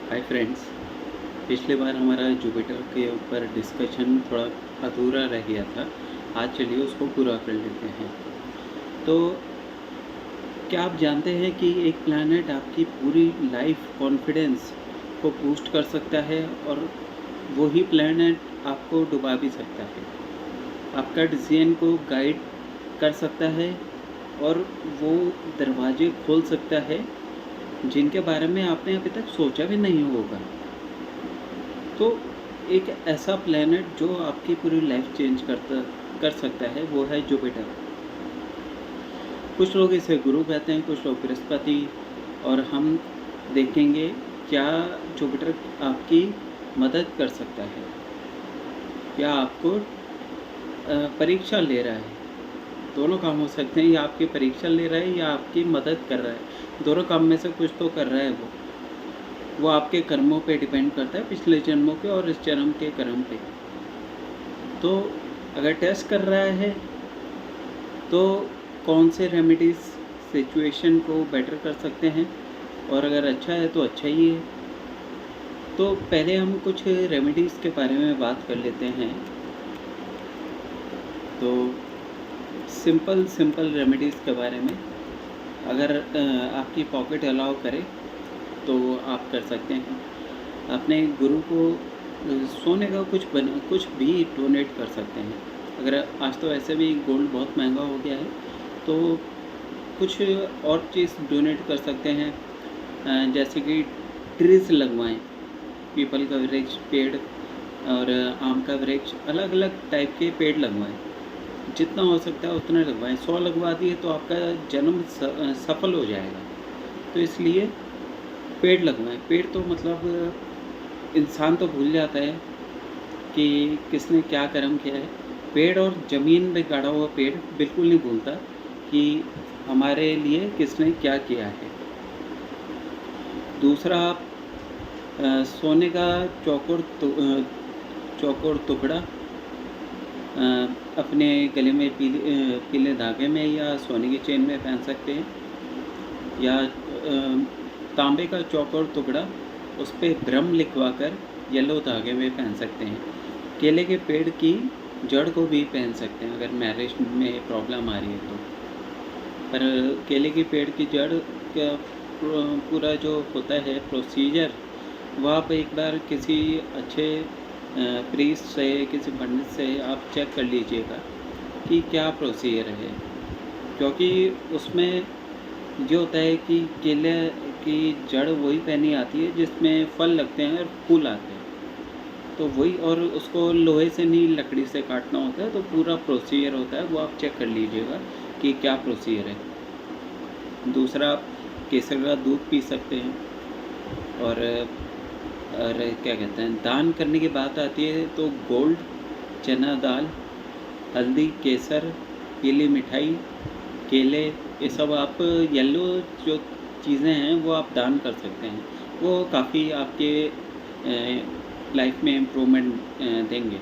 Hi friends. पिछली बार हमारा Jupiter के ऊपर डिस्कशन थोड़ा अधूरा रह गया था। आज चलिए उसको पूरा कर लेते हैं। तो क्या आप जानते हैं कि एक प्लैनेट आपकी पूरी लाइफ कॉन्फिडेंस को बूस्ट कर सकता है और वही प्लैनेट आपको डुबा भी सकता है। आपका डिसीजन को गाइड कर सकता है और वो दरवाजे खोल सकता है जिनके बारे में आपने अभी तक सोचा भी नहीं होगा। तो एक ऐसा प्लैनेट जो आपकी पूरी लाइफ चेंज कर सकता है वो है जुपिटर। कुछ लोग इसे गुरु कहते हैं, कुछ लोग बृहस्पति। और हम देखेंगे क्या जुपिटर आपकी मदद कर सकता है, क्या आपको परीक्षा ले रहा है। दोनों काम हो सकते हैं, या आपकी परीक्षा ले रहा है या आपकी मदद कर रहा है। दोनों काम में से कुछ तो कर रहा है वो आपके कर्मों पे डिपेंड करता है, पिछले जन्मों के और इस जन्म के कर्म पे। तो अगर टेस्ट कर रहा है तो कौन से रेमेडीज़ सिचुएशन को बेटर कर सकते हैं, और अगर अच्छा है तो अच्छा ही है। तो पहले हम कुछ रेमेडीज़ के बारे में बात कर लेते हैं। तो सिंपल रेमेडीज़ के बारे में अगर आपकी पॉकेट अलाउ करे तो आप कर सकते हैं। अपने गुरु को सोने का कुछ भी डोनेट कर सकते हैं। अगर आज तो ऐसे भी गोल्ड बहुत महंगा हो गया है, तो कुछ और चीज़ डोनेट कर सकते हैं। जैसे कि ट्रीज़ लगवाएं, पीपल का वृक्ष पेड़ और आम का वृक्ष, अलग अलग टाइप के पेड़ लगवाएं। जितना हो सकता है उतना लगवाएं। 100 लगवा दिए तो आपका जन्म सफल हो जाएगा। तो इसलिए पेड़ लगवाएं। पेड़ तो मतलब इंसान तो भूल जाता है कि किसने क्या कर्म किया है। पेड़ और ज़मीन में गाड़ा हुआ पेड़ बिल्कुल नहीं भूलता कि हमारे लिए किसने क्या किया है। दूसरा, आप सोने का चौकोर टुकड़ा अपने गले में पीले धागे में या सोने की चेन में पहन सकते हैं, या तांबे का चौकोर टुकड़ा उस पर ब्रह्म लिखवा कर येलो धागे में पहन सकते हैं। केले के पेड़ की जड़ को भी पहन सकते हैं अगर मैरिज में प्रॉब्लम आ रही है तो। पर केले के पेड़ की जड़ का पूरा जो होता है प्रोसीजर, वो आप एक बार किसी अच्छे प्रीस्ट से, किसी पंडित से आप चेक कर लीजिएगा कि क्या प्रोसीजर है। क्योंकि उसमें जो होता है कि केले की जड़ वही पहनी आती है जिसमें फल लगते हैं और फूल आते हैं। तो वही, और उसको लोहे से नहीं लकड़ी से काटना होता है। तो पूरा प्रोसीजर होता है, वो आप चेक कर लीजिएगा कि क्या प्रोसीजर है। दूसरा, आप केसर का दूध पी सकते हैं। और क्या कहते हैं, दान करने की बात आती है तो गोल्ड, चना दाल, हल्दी, केसर, पीली मिठाई, केले, ये सब आप येलो जो चीज़ें हैं वो आप दान कर सकते हैं। वो काफ़ी आपके लाइफ में इम्प्रूवमेंट देंगे।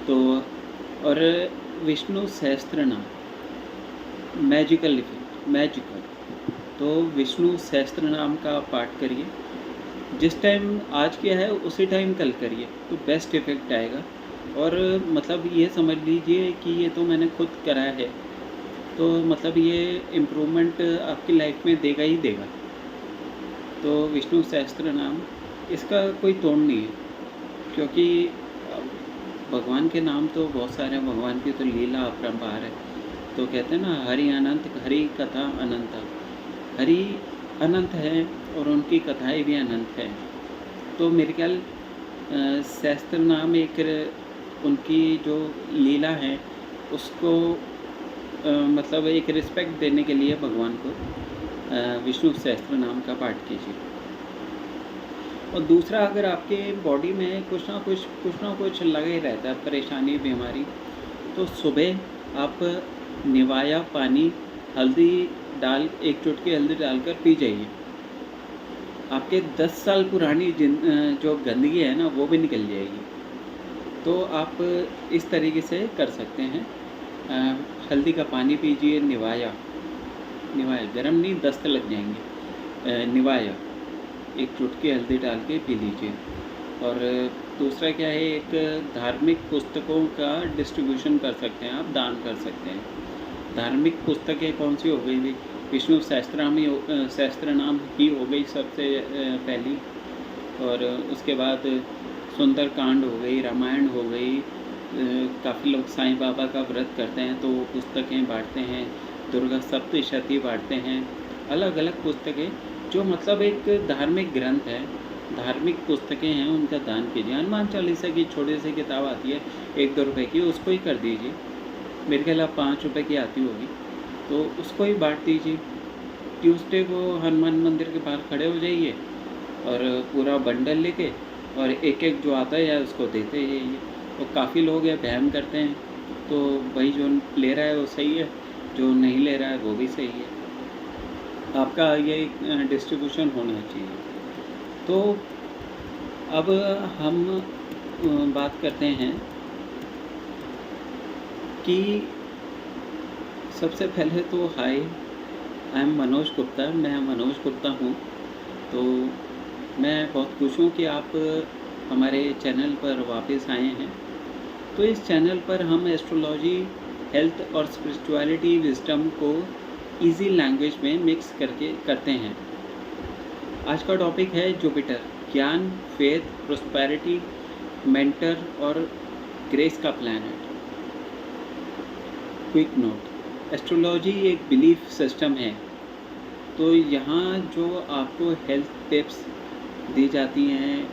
तो और विष्णु सहस्त्र नाम मैजिकल, तो विष्णु सहस्त्र नाम का पाठ करिए। जिस टाइम आज किया है उसी टाइम कल करिए तो बेस्ट इफ़ेक्ट आएगा। और मतलब ये समझ लीजिए कि ये तो मैंने खुद करा है, तो मतलब ये इम्प्रूवमेंट आपकी लाइफ में देगा ही देगा। तो विष्णु सहस्त्र नाम, इसका कोई तोड़ नहीं है, क्योंकि भगवान के नाम तो बहुत सारे हैं, भगवान की तो लीला अपरंपार है। तो कहते हैं ना, हरि अनंत, हरि कथा अनंत। हरि अनंत है और उनकी कथाएं भी अनंत है। तो मेरे ख्याल सहस्त्र नाम एक उनकी जो लीला है उसको मतलब एक रिस्पेक्ट देने के लिए भगवान को विष्णु सहस्त्र नाम का पाठ कीजिए। और दूसरा, अगर आपके बॉडी में कुछ ना कुछ लगे ही रहता है, परेशानी, बीमारी, तो सुबह आप निवाया पानी हल्दी डाल, एक चुटकी हल्दी डालकर पी जाइए। आपके 10 साल पुरानी जो गंदगी है ना वो भी निकल जाएगी। तो आप इस तरीके से कर सकते हैं। हल्दी का पानी पीजिए, निवाया, गरम नहीं, दस्त लग जाएंगे। निवाया, एक चुटकी हल्दी डाल के पी लीजिए। और दूसरा क्या है, एक धार्मिक पुस्तकों का डिस्ट्रीब्यूशन कर सकते हैं आप, दान कर सकते हैं। धार्मिक पुस्तकें कौन सी हो गई भाई, विष्णु सहस्त्रनाम ही हो गई सबसे पहली, और उसके बाद सुंदरकांड हो गई, रामायण हो गई। काफ़ी लोग साईं बाबा का व्रत करते हैं तो पुस्तकें बांटते हैं, दुर्गा सप्तशती बांटते हैं, अलग अलग पुस्तकें जो मतलब एक धार्मिक ग्रंथ है, धार्मिक पुस्तकें हैं, उनका दान कीजिए। हनुमान चालीसा की छोटी सी किताब आती है 1-2 रुपए की, उसको ही कर दीजिए। मेरे ख्याल 5 रुपए की आती होगी, तो उसको ही बांट दीजिए। ट्यूसडे को हनुमान मंदिर के बाहर खड़े हो जाइए और पूरा बंडल लेके, और एक एक जो आता है उसको देते जाइए। तो काफ़ी लोग ये वहम करते हैं, तो भाई जो ले रहा है वो सही है, जो नहीं ले रहा है वो भी सही है। आपका ये डिस्ट्रीब्यूशन होना चाहिए। तो अब हम बात करते हैं कि सबसे पहले तो हाय, आई एम मनोज गुप्ता, मैं मनोज गुप्ता हूँ। तो मैं बहुत खुश हूँ कि आप हमारे चैनल पर वापस आए हैं। तो इस चैनल पर हम एस्ट्रोलॉजी, हेल्थ और स्पिरिचुअलिटी विजडम को इजी लैंग्वेज में मिक्स करके करते हैं। आज का टॉपिक है जुपिटर, ज्ञान, फेथ, प्रोस्पेरिटी, मेंटर और ग्रेस का प्लैनेट। क्विक नोट, एस्ट्रोलॉजी एक बिलीफ सिस्टम है, तो यहाँ जो आपको हेल्थ टिप्स दी जाती हैं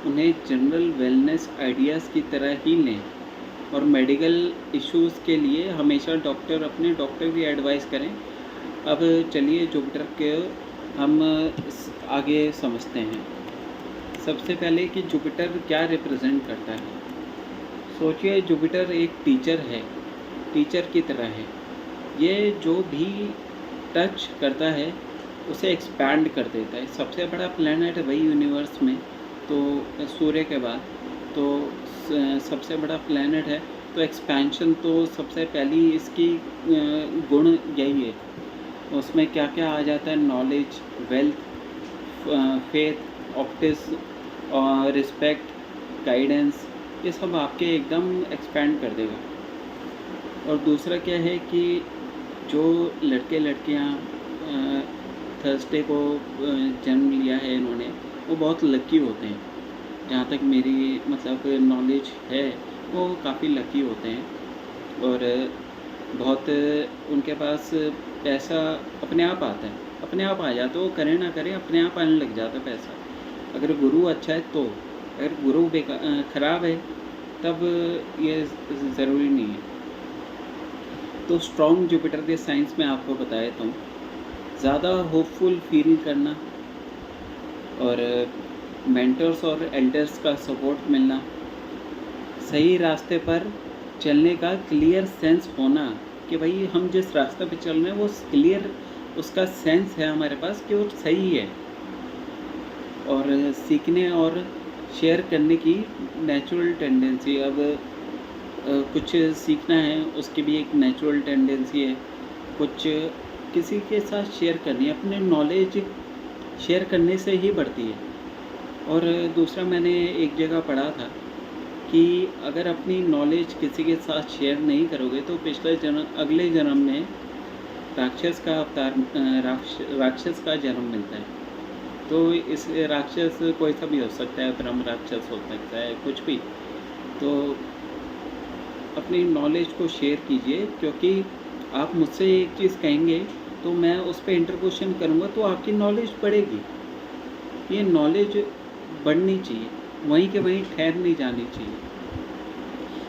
उन्हें जनरल वेलनेस आइडियाज़ की तरह ही लें, और मेडिकल इश्यूज़ के लिए हमेशा अपने डॉक्टर की एडवाइस करें। अब चलिए जुपिटर के हम आगे समझते हैं। सबसे पहले कि जुपिटर क्या रिप्रेजेंट करता है। सोचिए, जुपिटर एक टीचर है, टीचर की तरह है। ये जो भी टच करता है उसे एक्सपैंड कर देता है। सबसे बड़ा प्लैनेट है भाई यूनिवर्स में, तो सूर्य के बाद तो सबसे बड़ा प्लैनेट है, तो एक्सपेंशन तो सबसे पहली इसकी गुण यही है। उसमें क्या क्या आ जाता है, नॉलेज, वेल्थ, फेथ, ऑप्टिस और रिस्पेक्ट, गाइडेंस, ये सब आपके एकदम एक्सपैंड कर देगा। और दूसरा क्या है कि जो लड़के लड़कियां थर्सडे को जन्म लिया है इन्होंने, वो बहुत लकी होते हैं। जहाँ तक मेरी मतलब नॉलेज है, वो काफ़ी लकी होते हैं, और बहुत उनके पास पैसा अपने आप आता है, अपने आप आ जाता है। वो करें ना करें अपने आप आने लग जाता है पैसा, अगर गुरु अच्छा है तो। अगर गुरु ख़राब है तब ये ज़रूरी नहीं है। तो स्ट्रॉन्ग जुपिटर के साइंस में आपको बता देता हूँ। ज़्यादा होपफुल फील करना, और मेंटर्स और एल्डर्स का सपोर्ट मिलना, सही रास्ते पर चलने का क्लियर सेंस होना कि भाई हम जिस रास्ते पे चल रहे हैं वो क्लियर उसका सेंस है हमारे पास कि वो सही है, और सीखने और शेयर करने की नेचुरल टेंडेंसी। अब कुछ सीखना है उसकी भी एक नेचुरल टेंडेंसी है, कुछ किसी के साथ शेयर करनी है, अपने नॉलेज शेयर करने से ही बढ़ती है। और दूसरा मैंने एक जगह पढ़ा था कि अगर अपनी नॉलेज किसी के साथ शेयर नहीं करोगे तो अगले जन्म में राक्षस का अवतार, राक्षस का जन्म मिलता है। तो इस राक्षस कोई सा भी हो सकता है, ब्रह्म राक्षस हो सकता है, कुछ भी। तो अपनी नॉलेज को शेयर कीजिए, क्योंकि आप मुझसे एक चीज़ कहेंगे तो मैं उस पर इंटरक्वेश्चन करूँगा तो आपकी नॉलेज बढ़ेगी। ये नॉलेज बढ़नी चाहिए, वहीं के वहीं ठहर नहीं जानी चाहिए।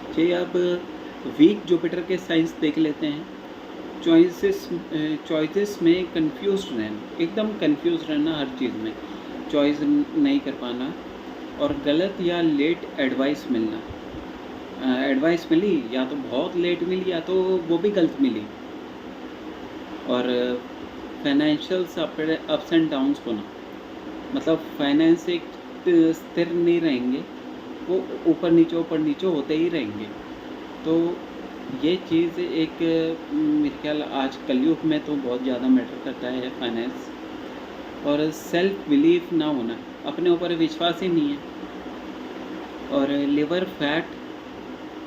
चलिए अब वीक जुपिटर के साइंस देख लेते हैं। चॉइसेस में कंफ्यूज्ड रहना, एकदम कंफ्यूज रहना हर चीज़ में, चॉइस नहीं कर पाना, और गलत या लेट एडवाइस मिलना। एडवाइस मिली या तो बहुत लेट मिली या तो वो भी गलत मिली। और फाइनेंशियल अप्स एंड डाउन्स होना, मतलब फाइनेंस एक स्थिर नहीं रहेंगे, वो ऊपर नीचे होते ही रहेंगे। तो ये चीज़ एक मेरे ख्याल आज कलयुग में तो बहुत ज़्यादा मैटर करता है फाइनेंस। और सेल्फ बिलीफ ना होना, अपने ऊपर विश्वास ही नहीं है। और लिवर फैट,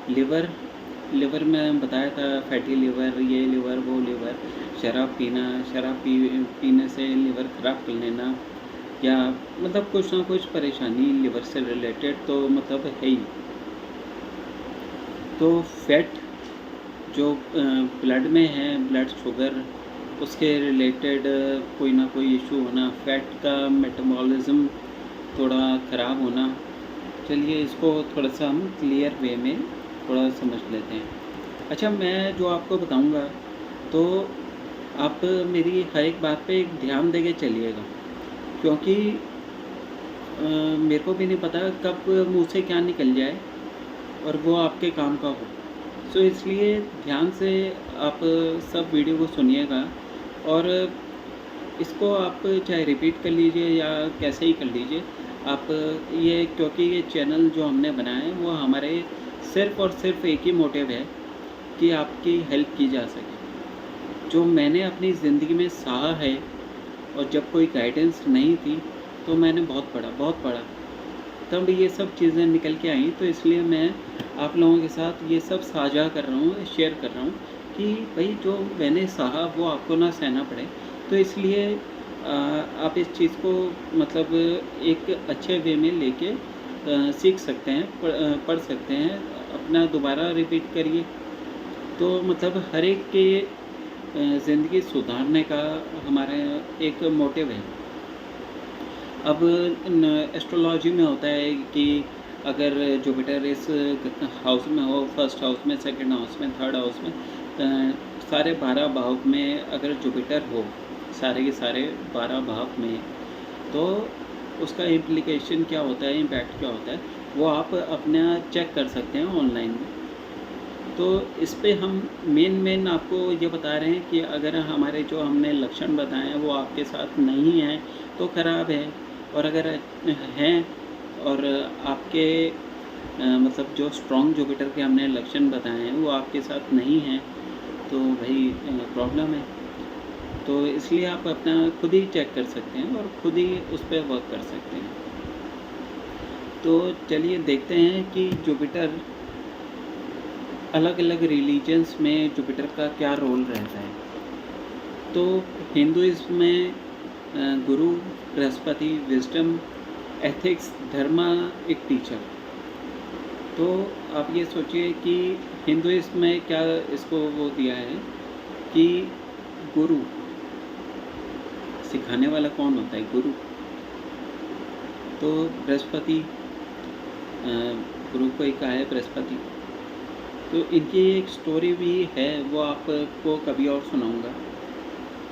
लिवर लिवर में बताया था, फैटी लिवर, ये लिवर वो लिवर, शराब पीना, पीने से लिवर ख़राब कर लेना, या मतलब कुछ ना कुछ परेशानी लिवर से रिलेटेड तो मतलब है ही। तो फैट जो ब्लड में है, ब्लड शुगर, उसके रिलेटेड कोई ना कोई इशू होना, फैट का मेटाबॉलिज्म थोड़ा ख़राब होना। चलिए इसको थोड़ा सा हम क्लियर वे में थोड़ा समझ लेते हैं। अच्छा, मैं जो आपको बताऊंगा तो आप मेरी हर एक बात पे एक ध्यान देके चलिएगा, क्योंकि मेरे को भी नहीं पता कब मुँह से क्या निकल जाए और वो आपके काम का हो। सो इसलिए ध्यान से आप सब वीडियो को सुनिएगा, और इसको आप चाहे रिपीट कर लीजिए या कैसे ही कर लीजिए आप ये, क्योंकि ये चैनल जो हमने बनाया है वो हमारे सिर्फ़ और सिर्फ एक ही मोटिव है कि आपकी हेल्प की जा सके। जो मैंने अपनी ज़िंदगी में सहा है, और जब कोई गाइडेंस नहीं थी तो मैंने बहुत पढ़ा, तब ये सब चीज़ें निकल के आई। तो इसलिए मैं आप लोगों के साथ ये सब साझा कर रहा हूँ, शेयर कर रहा हूँ कि भाई जो मैंने सहा वो आपको ना सहना पड़े। तो इसलिए आप इस चीज़ को मतलब एक अच्छे वे में लेके सीख सकते हैं, पढ़ सकते हैं, अपना दोबारा रिपीट करिए। तो मतलब हर एक के ज़िंदगी सुधारने का हमारा एक मोटिव है। अब एस्ट्रोलॉजी में होता है कि अगर जुपिटर इस हाउस में हो, फर्स्ट हाउस में, सेकंड हाउस में, थर्ड हाउस में, सारे 12 भाव में अगर जुपिटर हो, सारे के सारे 12 भाव में, तो उसका इम्प्लीकेशन क्या होता है, इम्पैक्ट क्या होता है, वो आप अपना चेक कर सकते हैं ऑनलाइन में। तो इस पे हम मेन आपको ये बता रहे हैं कि अगर हमारे जो हमने लक्षण बताए हैं वो आपके साथ नहीं हैं तो ख़राब है, और अगर हैं और आपके मतलब जो स्ट्रॉन्ग जुपिटर के हमने लक्षण बताए हैं वो आपके साथ नहीं हैं तो भाई प्रॉब्लम है। तो इसलिए आप अपना खुद ही चेक कर सकते हैं और खुद ही उस पर वर्क कर सकते हैं। तो चलिए देखते हैं कि जुपिटर, अलग अलग रिलीजन्स में जुपिटर का क्या रोल रहता है। तो हिंदुइज्म में गुरु, बृहस्पति, विजडम, एथिक्स, धर्मा, एक टीचर। तो आप ये सोचिए कि हिंदुइज्म में क्या इसको वो दिया है कि गुरु, सिखाने वाला कौन होता है, गुरु। तो बृहस्पति, गुरु को ही कहा है बृहस्पति। तो इनकी एक स्टोरी भी है, वो आपको कभी और सुनाऊंगा।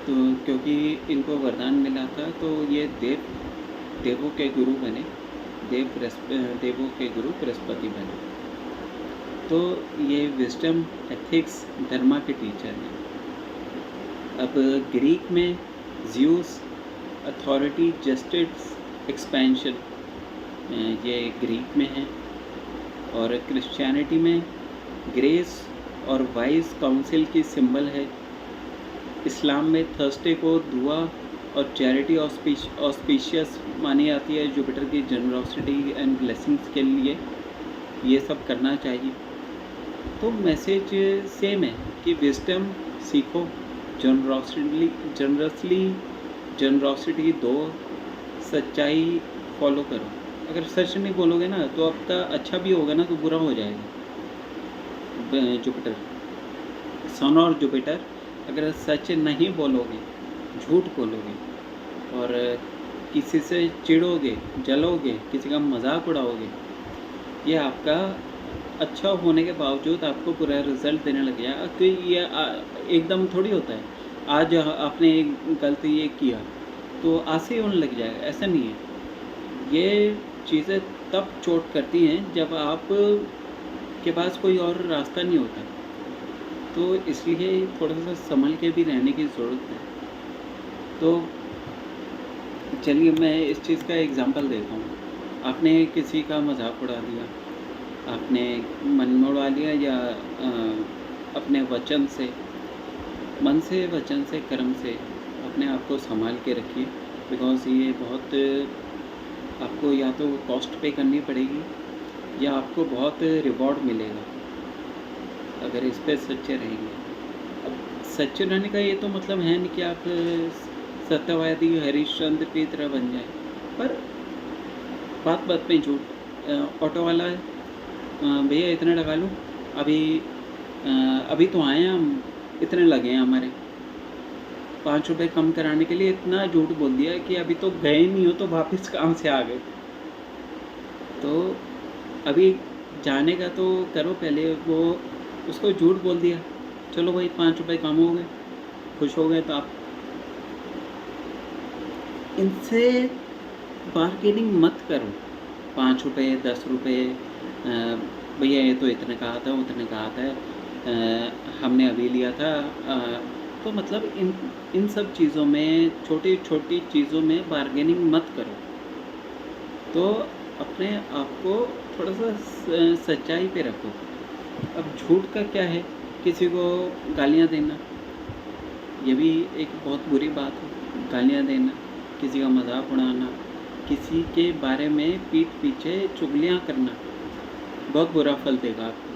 तो क्योंकि इनको वरदान मिला था तो ये देवों के गुरु बने, देवों के गुरु बृहस्पति बने। तो ये विजडम, एथिक्स, धर्मा के टीचर हैं। अब ग्रीक में ज़्यूस, अथॉरिटी, जस्टिस, एक्सपेंशन, ये ग्रीक में है। और क्रिश्चियनिटी में ग्रेस और वाइज काउंसिल की सिंबल है। इस्लाम में थर्सडे को दुआ और चैरिटी ऑस्पिशियस मानी जाती है जुपिटर की जनरॉसिटी एंड ब्लेसिंग्स के लिए, ये सब करना चाहिए। तो मैसेज सेम है कि विजडम सीखो, जनरॉसिटी दो, सच्चाई फॉलो करो। अगर सच नहीं बोलोगे ना तो आपका अच्छा भी होगा ना तो बुरा हो जाएगा। जुपिटर, सन और जुपिटर, अगर सच नहीं बोलोगे, झूठ बोलोगे और किसी से चिढ़ोगे, जलोगे, किसी का मजाक उड़ाओगे, ये आपका अच्छा होने के बावजूद आपको बुरा रिजल्ट देने लग जाएगा। तो ये एकदम थोड़ी होता है आज आपने गलती ये किया तो आज से ही होने लग जाएगा, ऐसा नहीं है। ये चीज़ें तब चोट करती हैं जब आप के पास कोई और रास्ता नहीं होता। तो इसलिए थोड़ा सा संभल के भी रहने की ज़रूरत है। तो चलिए मैं इस चीज़ का एग्ज़ाम्पल देता हूँ। आपने किसी का मजाक उड़ा दिया, आपने मन में उड़ा लिया, या अपने वचन से, मन से, वचन से, कर्म से अपने आप को संभाल के रखिए। बिकॉज़ ये बहुत आपको या तो कॉस्ट पे करनी पड़ेगी या आपको बहुत रिवॉर्ड मिलेगा अगर इस पे सच्चे रहेंगे। अब सच्चे रहने का ये तो मतलब है नहीं कि आप सत्यवादी हरिश्चंद्र की तरह बन जाएँ। पर बात बात पे झूठ ऑटो वाला भैया इतने लगा लूँ अभी अभी तो आए हैं हम, इतने लगे हैं हमारे। 5 रुपए कम कराने के लिए इतना झूठ बोल दिया कि अभी तो गए नहीं हो तो वापस कहाँ से आ गए। तो अभी जाने का तो करो पहले, वो उसको झूठ बोल दिया, चलो भाई 5 रुपए कम हो गए, खुश हो गए तो आप इनसे बार्गेनिंग मत करो। 5 रुपए 10 रुपए भैया ये तो इतने का आता है उतने का आता है, हमने अभी लिया था। तो मतलब इन सब चीज़ों में छोटी छोटी चीज़ों में बार्गेनिंग मत करो। तो अपने आप को थोड़ा सा सच्चाई पे रखो। अब झूठ का क्या है, किसी को गालियाँ देना, ये भी एक बहुत बुरी बात है। गालियाँ देना, किसी का मजाक उड़ाना, किसी के बारे में पीठ पीछे चुगलियाँ करना बहुत बुरा फल देगा आपको।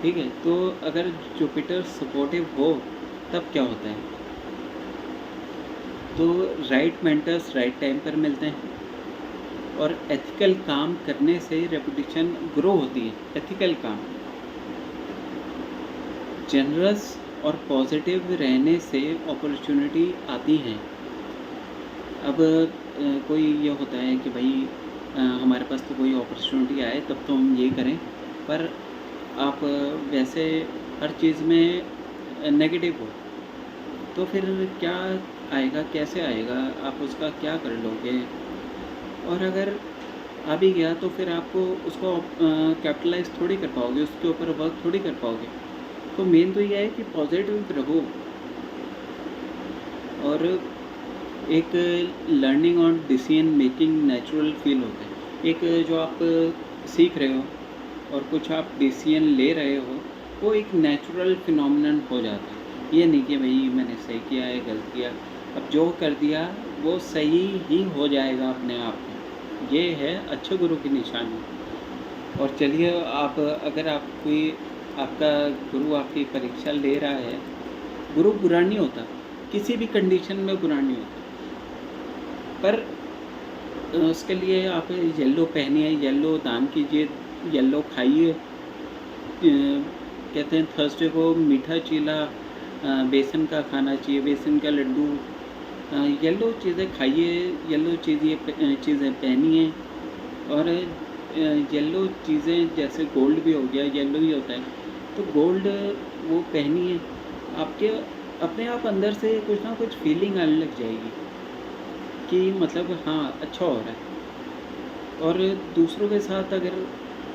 ठीक है, तो अगर जुपिटर सपोर्टिव हो तब क्या होता है, तो राइट मेंटर्स राइट टाइम पर मिलते हैं और एथिकल काम करने से रेपुटेशन ग्रो होती है। एथिकल काम, जनरस और पॉजिटिव रहने से अपॉर्चुनिटी आती हैं। अब कोई ये होता है कि भाई हमारे पास तो कोई अपॉर्चुनिटी आए तब तो हम ये करें, पर आप वैसे हर चीज़ में नेगेटिव हो तो फिर क्या आएगा, कैसे आएगा, आप उसका क्या कर लोगे। और अगर आ भी गया तो फिर आपको उसको कैपिटलाइज थोड़ी कर पाओगे, उसके ऊपर वर्क थोड़ी कर पाओगे। तो मेन तो ये है कि पॉजिटिव रहो और एक लर्निंग और डिसीजन मेकिंग नेचुरल फील होता है। एक जो आप सीख रहे हो और कुछ आप डिसीजन ले रहे हो, वो एक नेचुरल फिनोमिनन हो जाता है। ये नहीं कि भाई मैंने सही किया है गलत किया, अब जो कर दिया वो सही ही हो जाएगा अपने आप में। ये है अच्छे गुरु की निशानी। और चलिए, आप अगर आप कोई आपका गुरु आपकी परीक्षा ले रहा है, गुरु बुरा नहीं होता, किसी भी कंडीशन में बुरा नहीं होता, पर उसके लिए आप येलो पहनिए, येलो दान कीजिए, येलो खाइए। कहते हैं थर्सडे को मीठा चीला बेसन का खाना चाहिए, बेसन का लड्डू, येलो चीज़ें खाइए, येलो चीज़ें पहनिए। और येलो चीज़ें जैसे गोल्ड भी हो गया, येलो ही होता है, तो गोल्ड वो पहनिए। आपके अपने आप अंदर से कुछ ना कुछ फीलिंग आने लग जाएगी कि मतलब हाँ अच्छा हो रहा है। और दूसरों के साथ अगर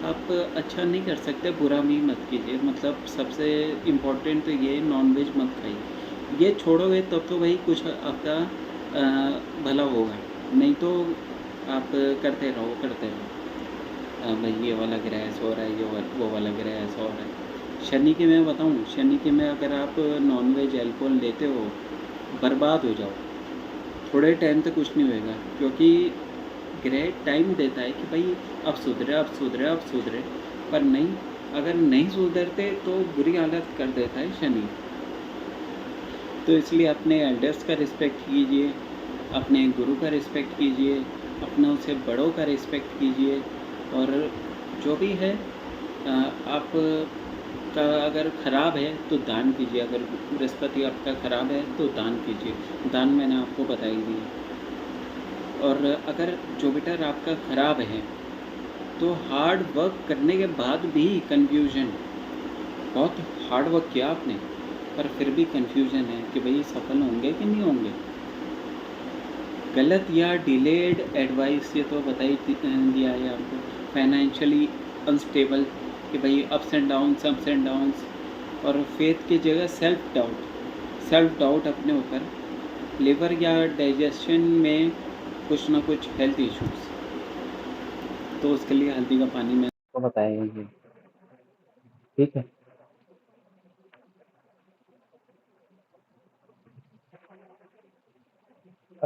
आप अच्छा नहीं कर सकते, बुरा भी मत कीजिए। मतलब सबसे इम्पोर्टेंट तो ये, नॉनवेज मत खाइए। ये छोड़ोगे तब तो भाई कुछ आपका भला होगा, नहीं तो आप करते रहो करते रहो। भाई ये वाला ग्रह ऐसा हो रहा है, वो वाला ग्रह ऐसा हो रहा है। शनि की मैं बताऊँ, शनि की में अगर आप नॉनवेज अल्कोहल लेते हो, बर्बाद हो जाओ। थोड़े टाइम तक कुछ नहीं होएगा, क्योंकि ग्रह टाइम देता है कि भाई अब सुधरे अब सुधरे अब सुधरे, पर नहीं, अगर नहीं सुधरते तो बुरी हालत कर देता है शनि। तो इसलिए अपने एल्डर्स का रिस्पेक्ट कीजिए, अपने गुरु का रिस्पेक्ट कीजिए, अपनों से बड़ों का रिस्पेक्ट कीजिए। और जो भी है आप का अगर ख़राब है तो दान कीजिए। अगर बृहस्पति आपका ख़राब है तो दान कीजिए, दान मैंने आपको बता ही दी। और अगर जुपिटर आपका ख़राब है तो हार्ड वर्क करने के बाद भी कन्फ्यूजन, बहुत हार्ड वर्क किया आपने पर फिर भी कन्फ्यूजन है कि भाई सफल होंगे कि नहीं होंगे। गलत या डिलेड एडवाइस, ये तो बता ही दिया है आपको। फाइनेंशियली अनस्टेबल, कि भाई अप्स एंड डाउन्स। और फेथ की जगह सेल्फ डाउट अपने ऊपर। लिवर या डाइजेशन में कुछ ना कुछ हेल्थ इश्यूज, तो उसके लिए हल्दी का पानी में तो बताया ही है। ठीक है,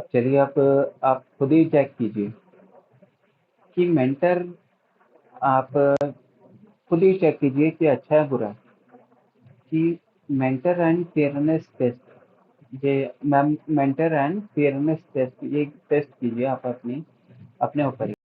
अब चलिए आप खुद ही चेक कीजिए कि मेंटर, आप खुद ही चेक कीजिए कि अच्छा है बुरा है कि मेंटर एंड फेयरनेस टेस्ट, ये ma'am mentor and fairness test, ये टेस्ट कीजिए आप अपने ऊपर ही।